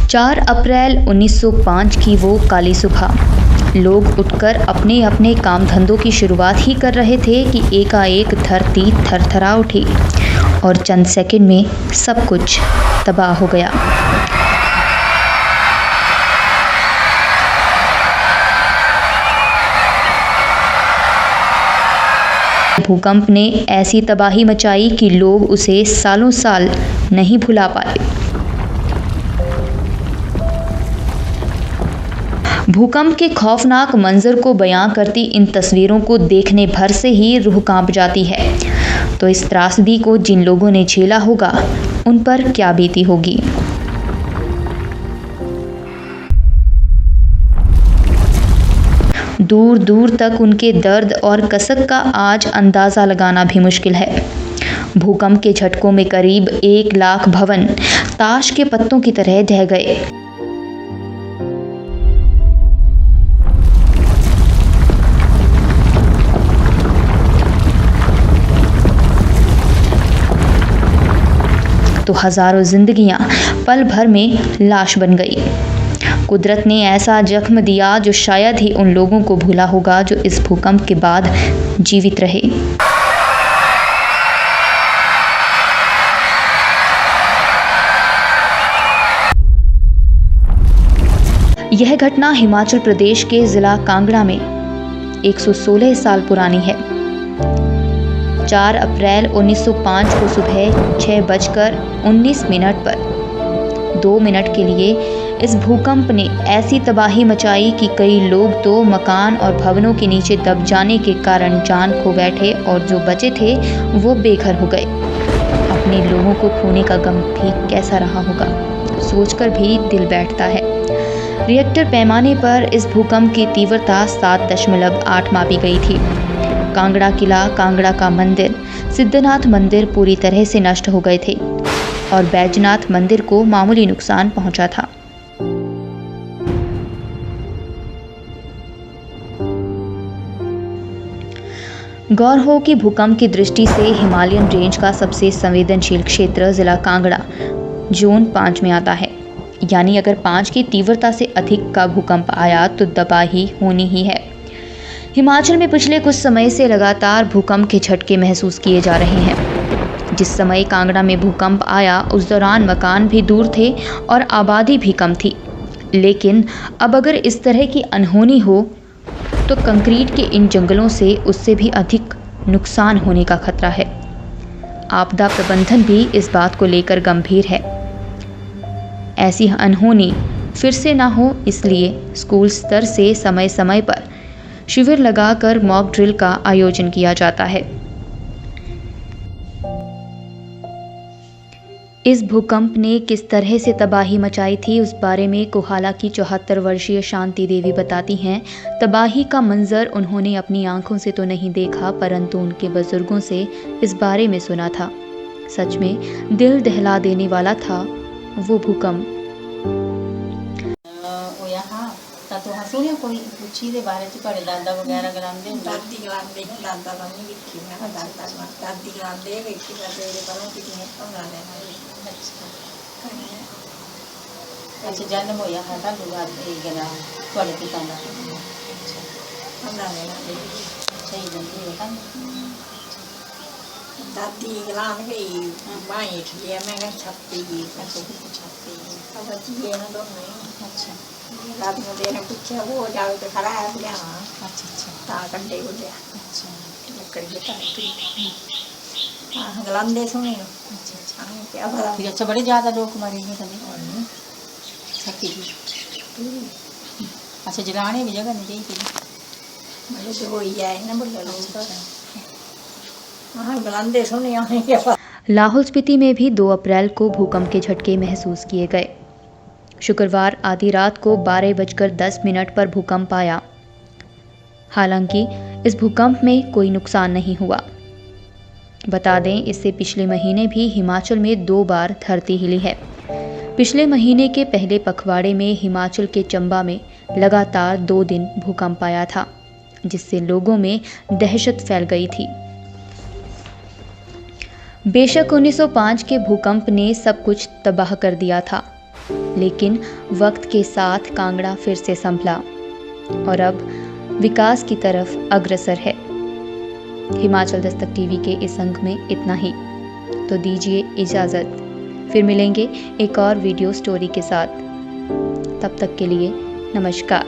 4 अप्रैल 1905 की वो काली सुबह लोग उठकर अपने अपने काम धंधों की शुरुआत ही कर रहे थे कि एकाएक धरती थरथरा उठी और चंद सेकंड में सब कुछ तबाह हो गया। भूकंप ने ऐसी तबाही मचाई कि लोग उसे सालों साल नहीं भुला पाए। भूकंप के खौफनाक मंजर को बयां करती इन तस्वीरों को देखने भर से ही रूह कांप जाती है। तो इस त्रासदी को जिन लोगों ने झेला होगा उन पर क्या बीती होगी। दूर दूर तक उनके दर्द और कसक का आज अंदाज़ा लगाना भी मुश्किल है। भूकंप के झटकों में करीब 1 लाख भवन ताश के पत्तों की तरह ढह गए। तो हजारों जिंदगियां पल भर में लाश बन गई। कुदरत ने ऐसा जख्म दिया जो शायद ही उन लोगों को भूला होगा जो इस भूकंप के बाद जीवित रहे। यह घटना हिमाचल प्रदेश के जिला कांगड़ा में 116 साल पुरानी है। 4 अप्रैल 1905 को सुबह 6:19 पर 2 मिनट के लिए इस भूकंप ने ऐसी तबाही मचाई कि कई लोग तो मकान और भवनों के नीचे दब जाने के कारण जान खो बैठे और जो बचे थे वो बेघर हो गए। अपने लोगों को खोने का गम भी कैसा रहा होगा, सोचकर भी दिल बैठता है। रिएक्टर पैमाने पर इस भूकंप की तीव्रता 7.8 मापी गई थी। कांगड़ा किला, कांगड़ा का मंदिर, सिद्धनाथ मंदिर पूरी तरह से नष्ट हो गए थे और बैजनाथ मंदिर को मामूली नुकसान पहुंचा था। गौर हो कि भूकंप की दृष्टि से हिमालयन रेंज का सबसे संवेदनशील क्षेत्र जिला कांगड़ा जोन 5 में आता है। यानी अगर 5 की तीव्रता से अधिक का भूकंप आया तो तबाही होनी ही है। हिमाचल में पिछले कुछ समय से लगातार भूकंप के झटके महसूस किए जा रहे हैं। जिस समय कांगड़ा में भूकंप आया उस दौरान मकान भी दूर थे और आबादी भी कम थी। लेकिन अब अगर इस तरह की अनहोनी हो तो कंक्रीट के इन जंगलों से उससे भी अधिक नुकसान होने का खतरा है। आपदा प्रबंधन भी इस बात को लेकर गंभीर है। ऐसी अनहोनी फिर से ना हो इसलिए स्कूल स्तर से समय समय पर शिविर लगाकर मॉक ड्रिल का आयोजन किया जाता है। इस भूकंप ने किस तरह से तबाही मचाई थी उस बारे में कोहाला की 74 वर्षीय शांति देवी बताती हैं। तबाही का मंजर उन्होंने अपनी आंखों से तो नहीं देखा परंतु उनके बुजुर्गों से इस बारे में सुना था। सच में दिल दहला देने वाला था वो भूकंप। सुनियो कोई पूछी दे बारे च ਤੁਹਾਡੇ ਦਾਦਾ ਵਗੈਰਾ ਗਲਾਂਦੇ ਦਾਦੀ ਗਲਾਂਦੇ ਦਾਦਾ ਦਾ ਨਹੀਂ ਵੇਖੀ ਮੈਂ ਦਾਦੀ ਗਲਾਂਦੇ ਵੇਖੀ ਮੈਂ ਤੇਰੇ ਪਰੋਂ ਕਿਤਨੇ ਪੰਗਾ ਲੈਣਾ। ਅੱਛਾ ਜਨਮ ਹੋਇਆ ਹੈ ਤਾਂ ਦੁਬਾਰਾ ਇਹ ਗਲਾ ਤੁਹਾਡੇ ਪਿਤਾ ਦਾ ਪੰਗਾ ਲੈਣਾ ਸਹੀ ਜੰਦੀ ਹੈ ਤਾਂ ਦਾਦੀ ਗਲਾਂਦੇ ਮਾਈ ਠਿਆ ਮੈਂ ਕਿਹਾ ਛੱਪੀ ਗਈ ਅੱਛਾ ਛਾਪੀ अब जी ना दोनों अच्छा रात में देने पूछा वो जाओ तो खड़ा है क्या अच्छा ता कंडे को दिया अच्छा लकड़ी के तार हाँ गलांदे सुने अच्छा क्या पता फिर अच्छा बड़े ज़्यादा लोग मरे हैं कभी सकी जी अच्छा जलाने भी जगह नहीं चाहिए मुझे तो वही आए ना बोले लोग हाँ गलांदे सुने क्या लाहौल स्पीति में भी 2 अप्रैल को भूकंप के झटके महसूस किए गए। शुक्रवार आधी रात को 12:10 पर भूकंप आया। हालांकि इस भूकंप में कोई नुकसान नहीं हुआ। बता दें इससे पिछले महीने भी हिमाचल में 2 बार धरती हिली है। पिछले महीने के पहले पखवाड़े में हिमाचल के चंबा में लगातार 2 दिन भूकंप आया था जिससे लोगों में दहशत फैल गई थी। बेशक 1905 के भूकंप ने सब कुछ तबाह कर दिया था लेकिन वक्त के साथ कांगड़ा फिर से संभला और अब विकास की तरफ अग्रसर है। हिमाचल दस्तक टीवी के इस अंक में इतना ही, तो दीजिए इजाज़त। फिर मिलेंगे एक और वीडियो स्टोरी के साथ। तब तक के लिए नमस्कार।